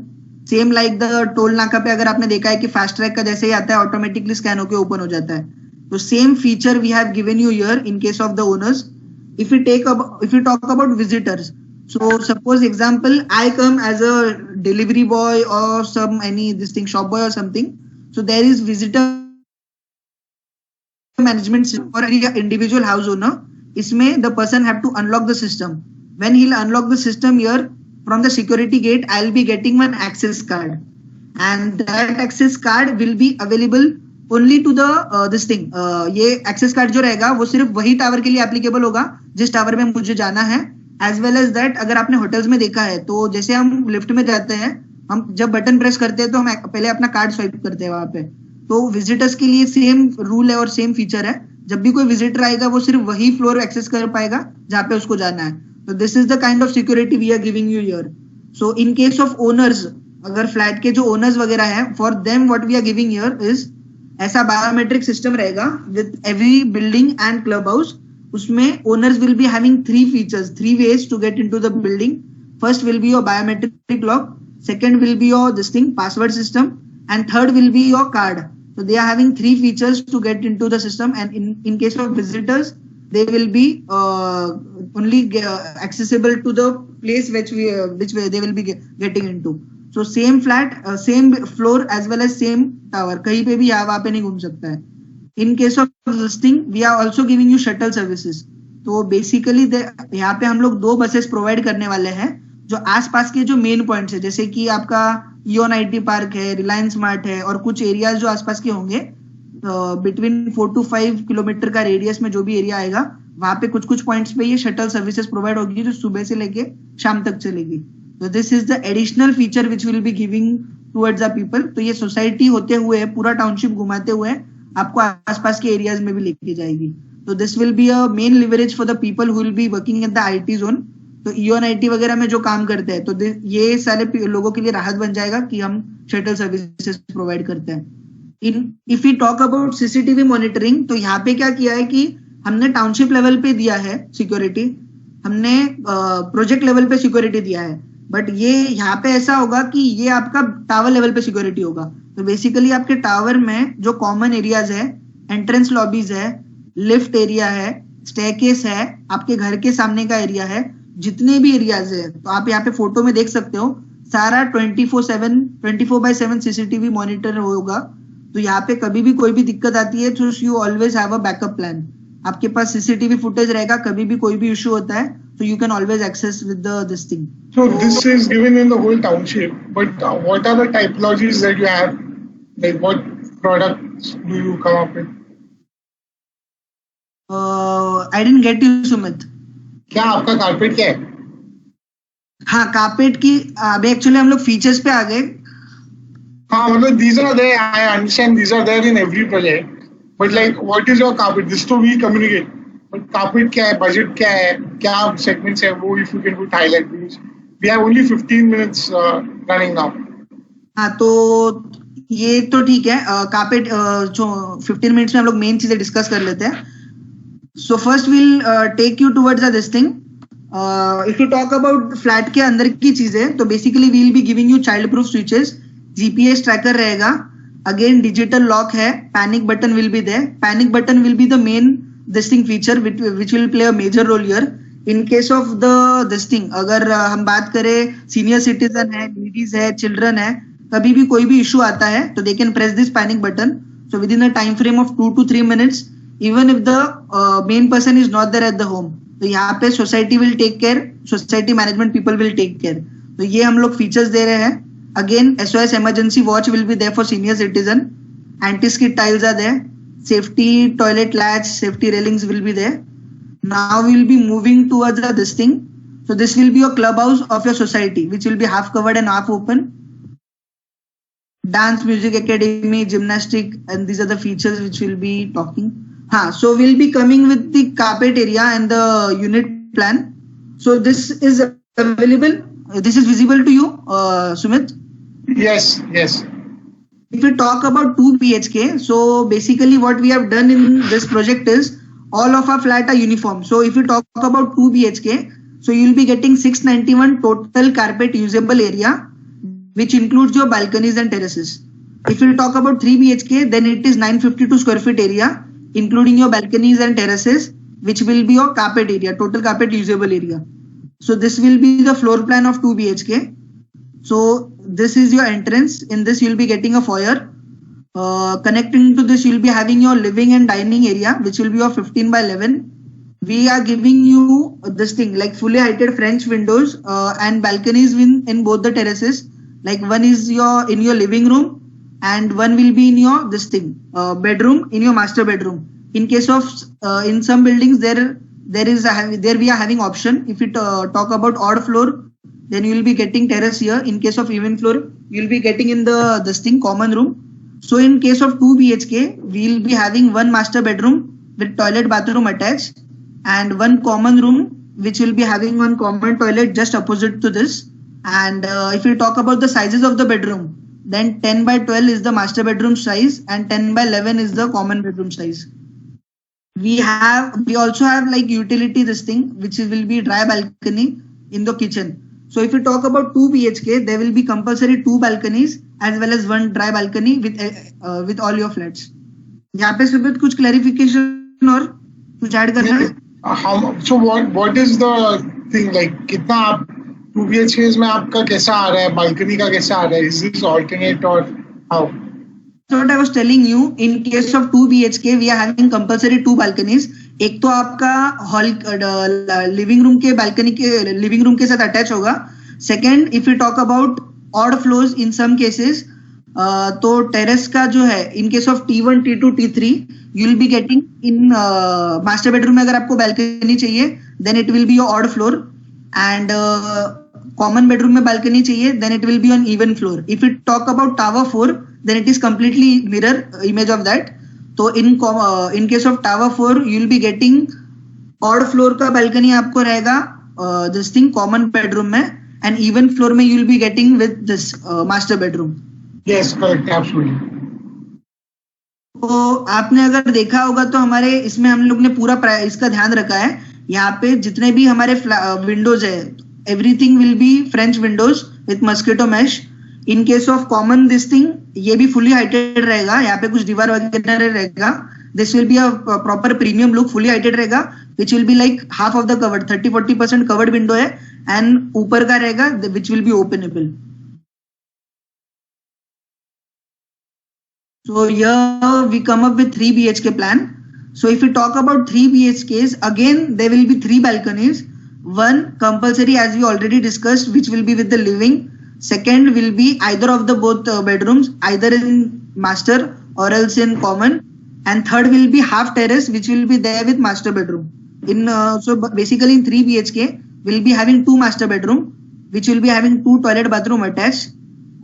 Same like the toll नाका पे अगर आपने देखा है कि फास्ट ट्रैक का जैसे ही आता है ऑटोमेटिकली स्कैन होकर ओपन हो जाता है। So same feature we have given you here in case of the owners. If we talk about visitors, so suppose example I come as a delivery boy or shop boy or something. So there is visitor management system for any individual house owner. Isme the person have to unlock the system. When he'll unlock the system here from the security gate, I'll be getting one access card, and that access card will be available only to the this thing. ये access card जो रहेगा वो सिर्फ वही tower के लिए applicable होगा जिस टावर में मुझे जाना है। एज वेल एज दैट अगर आपने होटल्स में देखा है तो जैसे हम लिफ्ट में जाते हैं, हम जब बटन प्रेस करते हैं तो हम पहले अपना कार्ड स्वाइप करते हैं वहां पे। तो विजिटर्स के लिए सेम रूल है और सेम फीचर है। जब भी कोई विजिटर आएगा वो सिर्फ वही फ्लोर एक्सेस कर पाएगा जहाँ पे उसको जाना है। तो this is the kind of security we are giving you here. So in case of owners, अगर फ्लैट के जो ओनर्स वगैरह है, for them what we are giving here is ऐसा बायोमेट्रिक सिस्टम रहेगा with every building and club house. उसमें owners will be having 3 features, 3 ways to get into the building. First will be your biometric lock, second will be your this thing password system, and third will be your card. So they are having 3 features to get into the system, and in case of visitors they will be only accessible to the place which they will be getting into. So same flat, same floor as well as same tower, कहीं पे भी वहाँ पे नहीं घूम सकता है। In case of this thing, we are also giving you shuttle services. तो बेसिकली यहाँ पे हम लोग 2 बसेस प्रोवाइड करने वाले हैं जो आसपास के जो मेन पॉइंट्स है, जैसे कि आपका इओन IT पार्क है, रिलायंस मार्ट है, और कुछ एरियाज जो आसपास के होंगे बिटवीन 4 to 5 किलोमीटर का रेडियस में जो भी एरिया आएगा वहां पे कुछ पॉइंट्स पे ये शटल सर्विसेज प्रोवाइड होगी जो सुबह से लेके शाम तक चलेगी। तो this is the additional feature which will be giving towards the people. तो ये सोसाइटी होते हुए पूरा टाउनशिप घुमाते हुए आपको आसपास के एरियाज में भी लेके जाएगी। तो this will be a main leverage for the people who will be working in the IT zone. तो इओन IT वगैरह में जो काम करते हैं तो ये सारे लोगों के लिए राहत बन जाएगा कि हम शटल सर्विसेज प्रोवाइड करते हैं। If you talk about CCTV monitoring, तो यहाँ पे क्या किया है कि हमने टाउनशिप लेवल पे दिया है सिक्योरिटी, हमने प्रोजेक्ट लेवल पे सिक्योरिटी दिया है, बट ये यहाँ पे ऐसा होगा कि ये आपका टावर लेवल पे सिक्योरिटी होगा। तो बेसिकली आपके टावर में जो कॉमन एरियाज है, एंट्रेंस लॉबीज है, लिफ्ट एरिया है, स्टेयरकेस है, आपके घर के सामने का एरिया है, जितने भी एरियाज है तो आप यहाँ पे फोटो में देख सकते हो, सारा 24/7 CCTV मॉनिटर होगा। तो यहाँ पे कभी भी कोई भी दिक्कत आती है तो you always have a backup plan. आपके पास CCTV फुटेज रहेगा, कभी भी कोई भी इश्यू होता है तो you can always access with this thing. So this is given in the whole township, but what are the typologies that you have? Like what products do you come up with? I didn't get you, Sumit. क्या आपका carpet क्या है? हाँ, carpet की अभी actually हम लोग features पे आ गए। हाँ, मतलब these are there. I understand these are there in every project. But like, what is your carpet? This to we communicate. But carpet क्या है? Budget क्या है? क्या segments है? वो if you can put highlight please. We have only 15 minutes running now. हाँ, तो ये तो ठीक है। कार्पेट जो 15 मिनट्स में हम लोग मेन चीजें डिस्कस कर लेते हैं। So first will take you towards this thing. If you talk about flat के अंदर की चीजें, तो basically we will be giving you child proof switches, GPS tracker रहेगा, अगेन डिजिटल लॉक है, panic button will be there. Panic button will be the main this thing feature which will play a major role here. In case of the this thing, अगर हम बात करें senior citizen है, ladies है, children है, कभी भी कोई भी इशू आता है तो they can press this panic button. So with in a time frame of 2 to 3 minutes even if the main person is not there at the home. तो यहाँ पे society will take care, society management people will take care. तो ये हम लोग features दे रहे हैं. Again SOS emergency watch will be there for senior citizen. Anti skid tiles are there. Safety toilet latch, safety railings will be there. Now we will be moving towards this thing. So this will be a clubhouse of your society, which will be half covered and half open. Dance, music academy, gymnastic, and these are the features which we'll be talking. So we'll be coming with the carpet area and the unit plan. So this is available. This is visible to you, Sumit? Yes, yes. If we talk about 2 BHK, so basically what we have done in this project is all of our flat are uniform. So if you talk about 2 BHK, so you will be getting 691 total carpet usable area, which includes your balconies and terraces. If you talk about 3 BHK, then it is 952 square feet area, including your balconies and terraces, which will be your carpet area, total carpet usable area. So this will be the floor plan of 2 BHK. So this is your entrance. In this you'll be getting a foyer. Connecting to this you'll be having your living and dining area, which will be your 15 by 11. We are giving you this thing like fully heighted French windows and balconies in both the terraces. Like one is in your living room and one will be in your bedroom, in your master bedroom. In case of in some buildings there we are having option. If you talk about odd floor, then you will be getting terrace here. In case of even floor, you will be getting in the common room. So in case of 2 BHK, we will be having one master bedroom with toilet bathroom attached and one common room which will be having one common toilet just opposite to this. And if we talk about the sizes of the bedroom, then 10 by 12 is the master bedroom size and 10 by 11 is the common bedroom size. We also have like utility which will be dry balcony in the kitchen. So if you talk about 2 BHK, there will be compulsory 2 balconies as well as 1 dry balcony with all your flats. यहाँ पे सुमित कुछ clarification और कुछ add करना है? So what is the thing like? कितना आप 2 BHKs में आपका कैसा आ रहा है? Balcony का कैसा आ रहा है? Is this alternate or how? So what I was telling you, in case of 2 BHK, we are having compulsory 2 balconies. एक तो आपका हॉल लिविंग रूम के साथ अटैच होगा. Second, if you talk about odd floors in some cases, तो terrace का जो है in case of T1, T2, T3 you will be getting in master bedroom में. अगर आपको बालकनी चाहिए then it will be your odd floor and common bedroom में balcony चाहिए then it will be on even floor. If you talk about tower 4 then it is completely mirror image of that. तो इन case of tower 4 you will be getting odd floor का balcony आपको रहेगा common bedroom में and even floor में you will be getting with this master bedroom. Yes correct, absolutely. तो आपने अगर देखा होगा तो हमारे इसमें हम लोग ने पूरा इसका ध्यान रखा है. यहाँ पे जितने भी हमारे विंडोज है everything will be French windows with mosquito mesh. In case of common ये भी फुली हाइटेड रहेगा. यहाँ पे कुछ दीवार वगैरह रहेगा. This will be a proper premium look. Fully heighted रहेगा which will be like half of the covered 30-40% covered window है एंड ऊपर का रहेगा which will be openable. So here we come up with 3 BHK plan. So if you talk about 3 BHKs, again there will be 3 balconies. One compulsory as we already discussed, which will be with the living. Second will be either of the both bedrooms, either in master or else in common. And third will be half terrace, which will be there with master bedroom. So basically in 3 BHK, we'll be having 2 master bedroom, which will be having 2 toilet bathroom attached.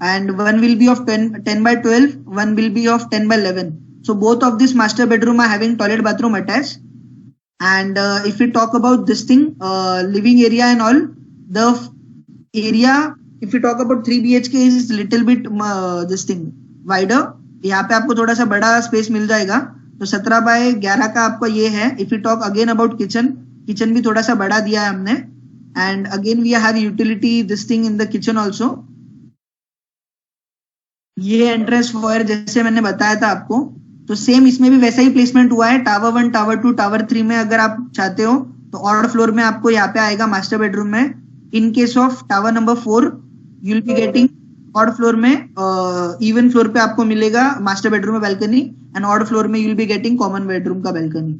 And one will be of 10 by 12, one will be of 10 by 11. So both of this master bedroom are having toilet bathroom attached. And if we talk about living area and all, the area, if you talk about 3 BHK is little bit wider. यहाँ पे आपको थोड़ा सा बड़ा space मिल जाएगा. तो 17 bye 11 का आपको ये है. If you talk again about kitchen भी थोड़ा सा बड़ा दिया है हमने. And again we have utility in the kitchen also. ये एंट्रेंस फॉयर जैसे मैंने बताया था आपको, तो सेम इसमें भी वैसा ही प्लेसमेंट हुआ है. टावर 1, टावर 2, टावर 3 में अगर आप चाहते हो तो ऑर्डर फ्लोर में आपको यहाँ पे आएगा मास्टर बेडरूम में. इन case of tower number 4 you will be getting odd floor में इवन फ्लोर पे आपको मिलेगा मास्टर बेडरूम में बैल्कनी, एंड ऑड फ्लोर में you will be getting common bedroom का balcony.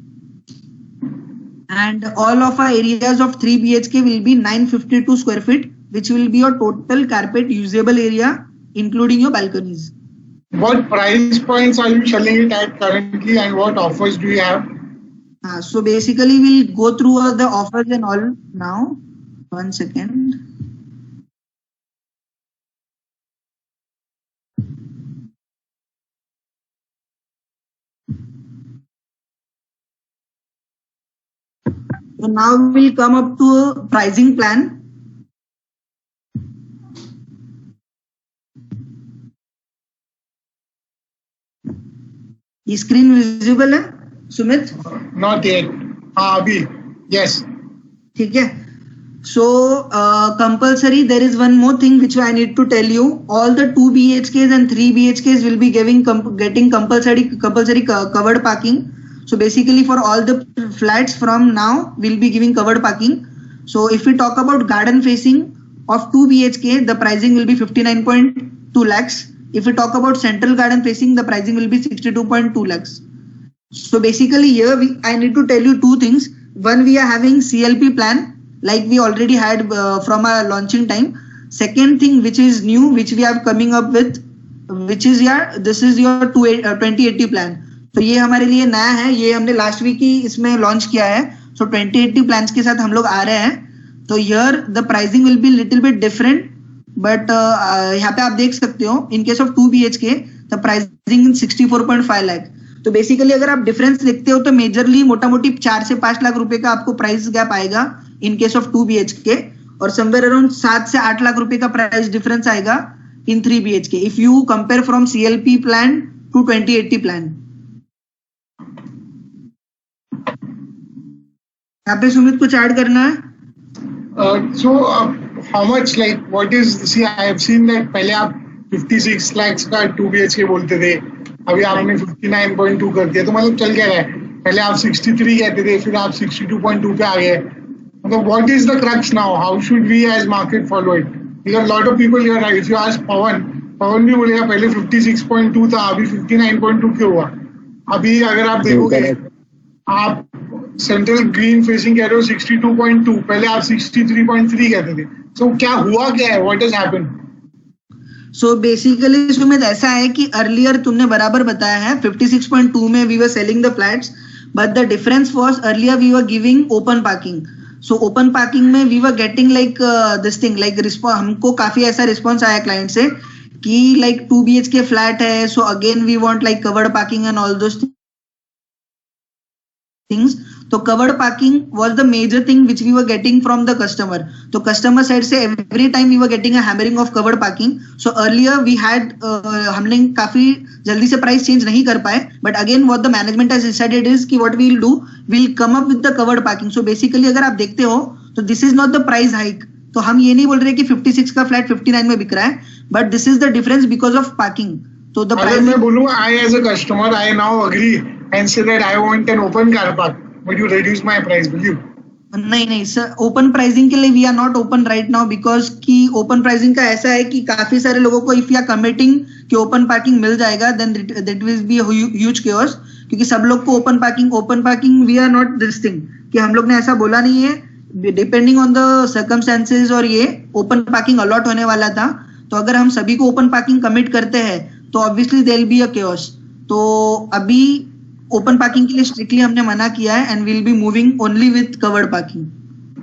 And all of our areas of 3 BHK will be 952 square feet, which will be your total carpet usable area, including your balconies. What price points are you selling it at currently, and what offers do you have? So basically, we'll go through the offers and all now. 1 second. So now we'll come up to a pricing plan. ये screen visible है Sumit? Not yet. हाँ अभी. Yes. ठीक है. So compulsory, there is one more thing which I need to tell you. All the 2 BHKs and 3 BHKs will be getting compulsory covered parking. So basically for all the flats from now, we'll be giving covered parking. So if we talk about garden facing of 2 BHK, the pricing will be 59.2 lakhs. If we talk about central garden facing, the pricing will be 62.2 lakhs. So basically here I need to tell you two things. One, we are having CLP plan like we already had from our launching time. Second thing which is new, which we are coming up with, which is this is your 2080 plan. तो ये हमारे लिए नया है, ये हमने last week ही इसमें launch किया है. सो 2080 प्लान्स के साथ हम लोग आ रहे हैं. तो here the pricing will be little bit different, but यहाँ पे आप देख सकते हो इन case of 2 BHK the pricing 64.5 lakh. तो बेसिकली अगर आप डिफरेंस देखते हो तो मेजरली मोटा मोटी 4 से 5 लाख रुपए का आपको प्राइस गैप आएगा इन केस ऑफ 2 BHK, और समवेयर अराउंड 7 से 8 लाख रुपए का प्राइस डिफरेंस आएगा in 3 BHK if you compare from CLP plan to 2080 plan. यहाँ पे सुमित कुछ ऐड करना है? So how much, like what is, see I have seen that पहले आप 56 lakhs का 2 BHK बोलते थे, अभी आपने 59.2 कर दिया. तो मतलब चल क्या रहा है? पहले आप 63 कहते थे, फिर आप 62.2 पे आ गए. मतलब what is the crux now? How should we as market follow it? Because a lot of people here, if you ask पवन भी बोलेगा पहले 56.2 था, अभी 59.2 क्यों हुआ? अभी अगर आप देखोगे, आप सेंट्रल ग्रीन फेसिंग कह रहे हो 62.2, पहले आप 63.3 कहते थे. तो क्या हुआ, क्या है, what has happened? So basically Sumit ऐसा है कि अर्लियर तुमने बराबर बताया है 56.2 में we were selling the flats, but the difference was earlier we were giving open parking. So open parking में we were getting like this thing, like हमको काफी ऐसा रिस्पॉन्स आया क्लाइंट से कि लाइक 2 BHK फ्लैट है, so again we want like covered parking and all those things. तो covered parking was the major thing which we were getting from the customer. तो customer side से every time we were getting a hammering of covered parking. So earlier we had हमने काफी जल्दी से price change नहीं कर पाए, but again what the management has decided is कि what we will do, we'll come up with the covered parking. So basically अगर आप देखते हो तो this is not the price hike. तो हम ये नहीं बोल रहे कि 56 का फ्लैट 59 में बिक रहा है, but this is the difference because of parking. तो the अगर मैं बोलूँगा I as a customer I now agree and say that I want an open car park. Would you reduce my price, will you? नहीं sir, open pricing के लिए we are not open right now, because कि open pricing का ऐसा है कि काफी सारे लोगों को इफ यू आर कमिटिंग कि ओपन पार्किंग मिल जाएगा then that will be huge chaos, क्योंकि सब लोग को open parking we are not this thing कि हम लोग ने ऐसा बोला नहीं है. डिपेंडिंग ऑन द सर्कमस्टेंसेज और ये ओपन पार्किंग अलॉट होने वाला था. तो अगर हम सभी को ओपन पार्किंग कमिट करते हैं तो obviously there will be a chaos. तो अभी ओपन पार्किंग के लिए स्ट्रिक्टली हमने मना किया है and will be moving only with covered parking.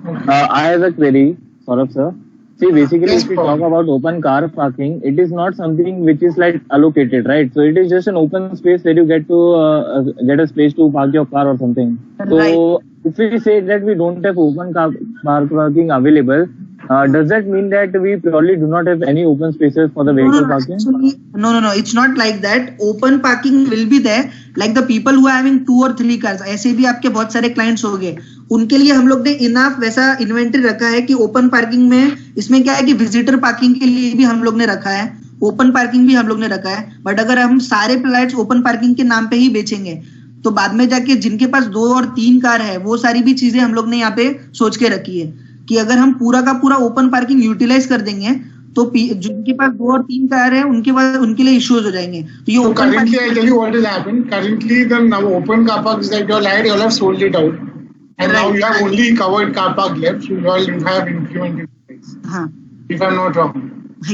I have a query, Saurabh sir. See, basically, if we talk about open car parking, it is not something which is like allocated, right? So it is just an open space where you get to get a space to park your car or something. So if we say that we don't have open car parking available, does that mean that we purely do not have any open spaces for the vehicle parking? Actually, no, it's not like that. Open parking will be there. Like the people who are having 2 or 3 cars, ऐसे भी आपके बहुत सारे clients हो गए, उनके लिए हम लोग ने इनफ वैसा इन्वेंटरी रखा है कि ओपन पार्किंग में इसमें क्या है कि विजिटर पार्किंग के लिए भी हम लोग ने रखा है, ओपन पार्किंग भी हम लोग ने रखा है. बट अगर हम सारे फ्लैट्स ओपन पार्किंग के नाम पे ही बेचेंगे तो बाद में जाके जिनके पास 2 और 3 कार है वो सारी भी चीजें हम लोग ने यहाँ पे सोच के रखी है कि अगर हम पूरा का पूरा ओपन पार्किंग यूटिलाइज कर देंगे तो जिनके पास 2 और 3 कार है उनके लिए इश्यूज हो जाएंगे। तो ये open currently parking, I tell you what will happen. Currently the now open car parks that you all had, you all have sold it out, and now you have only covered car park left. So you all have incremental price. हाँ If I'm not wrong.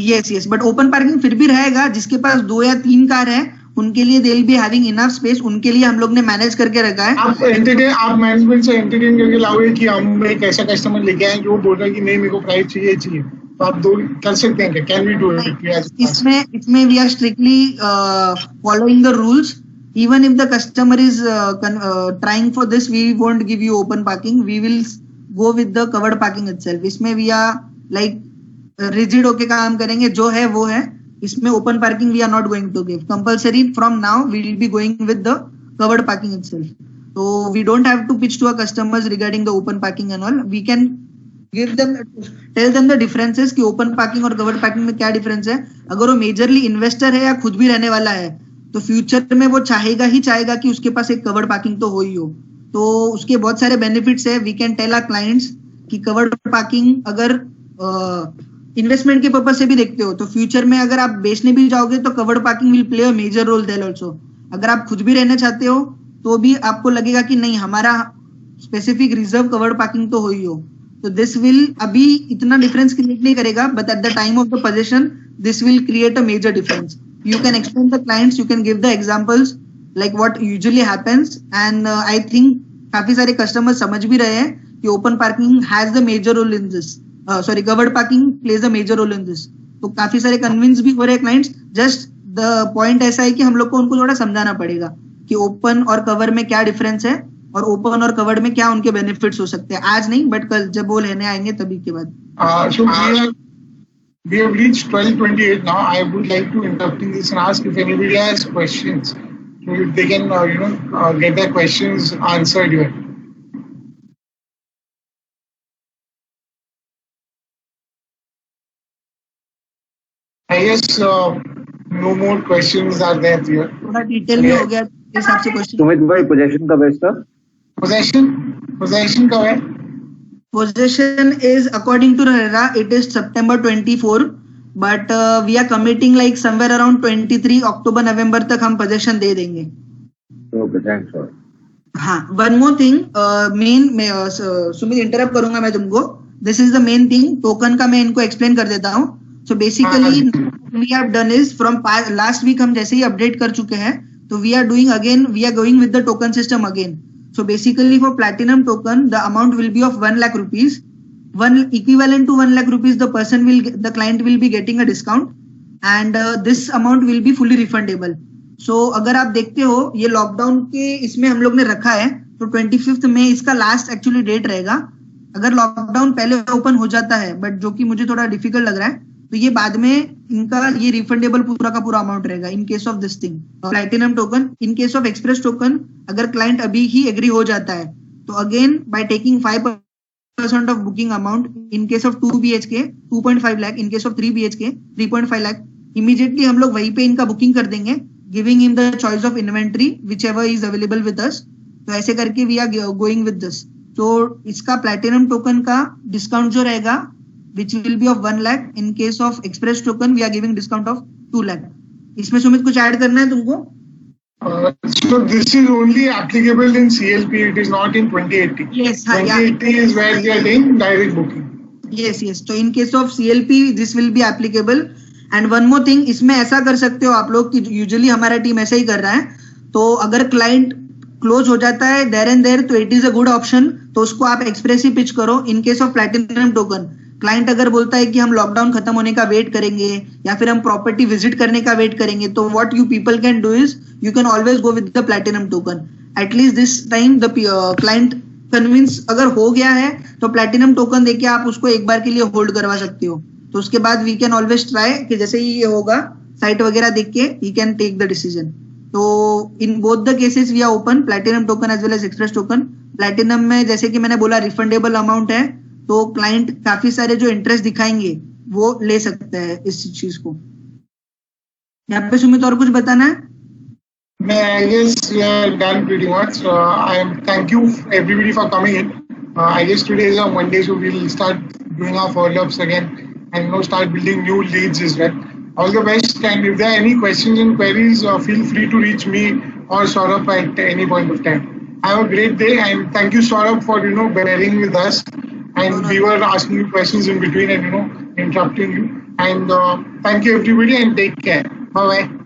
yes but open parking फिर भी रहेगा। जिसके पास 2 या 3 car है उनके लिए they will be having enough space, उनके लिए हम लोग ने मैनेज करके रखा है। आप मैनेजमेंट से एंटरटेन करके लाओगे कि हम एक ऐसा कस्टमर लेके आए जो बोल रहा है कि नहीं मेरे को प्राइस चाहिए, तो आप दो कर सकते हैं क्या? Can we do it? इसमें we are strictly following the rules. Even if the customer is trying for this, we won't give you open parking. We will go with the covered parking itself. इसमें we are like rigid होके काम करेंगे, जो है वो है। इसमें open parking we are not going to give. Compulsory from now we will be going with the covered parking itself. So we don't have to pitch to our customers regarding the open parking and all. We can give them, tell them the differences कि open parking और covered parking में क्या difference है। अगर वो majorly investor है या खुद भी रहने वाला है तो फ्यूचर में वो चाहेगा कि उसके पास एक कवर्ड पार्किंग तो हो ही हो। तो उसके बहुत सारे बेनिफिट्स है। We can tell our clients कि कवर्ड पार्किंग अगर इन्वेस्टमेंट के पर्पज से भी देखते हो तो फ्यूचर में अगर आप बेचने भी जाओगे तो covered parking will play a major role there also. अगर आप खुद भी रहना चाहते हो तो भी आपको लगेगा कि नहीं हमारा स्पेसिफिक रिजर्व कवर्ड पार्किंग तो हो ही हो। तो दिस विल अभी इतना डिफरेंस क्रिएट नहीं करेगा, but at the time of the position this will create a major difference. You can explain the clients, you can give the examples like what usually happens, and I think काफी सारे customers समझ भी रहे हैं कि open parking has the major role in this. Covered parking plays a major role in this. तो काफी सारे convince भी हो रहे हैं clients. Just the point ऐसा है कि हम लोग को उनको थोड़ा समझाना पड़ेगा कि open और cover में क्या difference है और open और covered में क्या उनके benefits हो सकते हैं। आज नहीं बट कल जब वो लेने आएंगे तभी के बाद। We have reached 12:28 now. I would like to interrupt this and ask if anybody has questions, so if they can, get their questions answered here. I guess no more questions are there here. थोड़ा detail में हो गया हिसाब से question. Sumit भाई position कब है इसका? पोजीशन कब है? Possession is according to RERA it is September 24, but we are committing like somewhere around 23 October November तक हम possession दे देंगे। Okay, thanks sir. हाँ, one more thing, Sumit interrupt करूंगा मैं तुमको। This is the main thing, token का मैं इनको एक्सप्लेन कर देता हूँ। So basically we have done is from last week हम जैसे ही अपडेट कर चुके हैं तो we are going with the token system again. So basically for platinum token, the amount will be of 1 lakh rupees. Equivalent to 1 lakh rupees, the client will be getting a discount, and this amount will be fully refundable. So अगर आप देखते हो ये lockdown के इसमें हम लोग ने रखा है तो 25th में इसका लास्ट एक्चुअली डेट रहेगा। अगर लॉकडाउन पहले ओपन हो जाता है बट जो कि मुझे थोड़ा डिफिकल्ट लग रहा है तो ये बाद में इनका ये रिफंडेबल पूरा का पूरा अमाउंट रहेगा इन case of this thing platinum token. In case of express token अगर क्लाइंट अभी ही एग्री हो जाता है तो again by taking 5% of booking amount in case of 2 BHK 2.5 lakh, in case of 3 BHK 3.5 lakh, immediately हम लोग वहीं पे इनका बुकिंग कर देंगे, giving in the choice of inventory which ever is available with us. तो ऐसे करके we are going with this. तो इसका प्लैटिनम टोकन का डिस्काउंट जो रहेगा which will be of 1 lakh. In case of express token we are giving discount of 2 lakh. इसमें सुमित कुछ ऐड करना है तुमको? So this is only applicable in CLP. It is not in 2080. Yes, 2080 is where we are doing direct booking. Yes. So in case of CLP this will be applicable. And one more thing, इसमें ऐसा कर सकते हो आप लोग कि usually हमारा team ऐसा ही कर रहा है। तो अगर क्लाइंट क्लोज हो जाता है देयर एंड देयर तो it is a good option, तो उसको आप एक्सप्रेस ही पिच करो। इन case of platinum token client अगर बोलता है कि हम लॉकडाउन खत्म होने का वेट करेंगे या फिर हम प्रॉपर्टी विजिट करने का वेट करेंगे तो what you people can do is you can always go with the platinum token. At least this time the client convince अगर हो गया है तो प्लैटिनम टोकन देके आप उसको एक बार के लिए होल्ड करवा सकते हो। तो उसके बाद वी कैन ऑलवेज ट्राई कि जैसे ही ये होगा साइट वगैरह देख के ही कैन टेक द डिसीजन। तो in both the cases we are open, platinum token as well as express token. Platinum में जैसे कि मैंने बोला रिफंडेबल अमाउंट है तो क्लाइंट काफी सारे जो इंटरेस्ट दिखाएंगे वो ले सकते हैं इस चीज को। यहाँ पे सुमित और कुछ बताना है? I guess we are done pretty much. Thank you everybody for coming in. I guess today is a Monday, so we'll start doing our follow-ups again and start building new leads as well. All the best, and if there are any questions and queries, feel free to reach me or Saurabh at any point of time. Have a great day, and thank you, Saurabh, for bearing with us. And we were asking you questions in between and interrupting you. And thank you, everybody, and take care. Bye bye.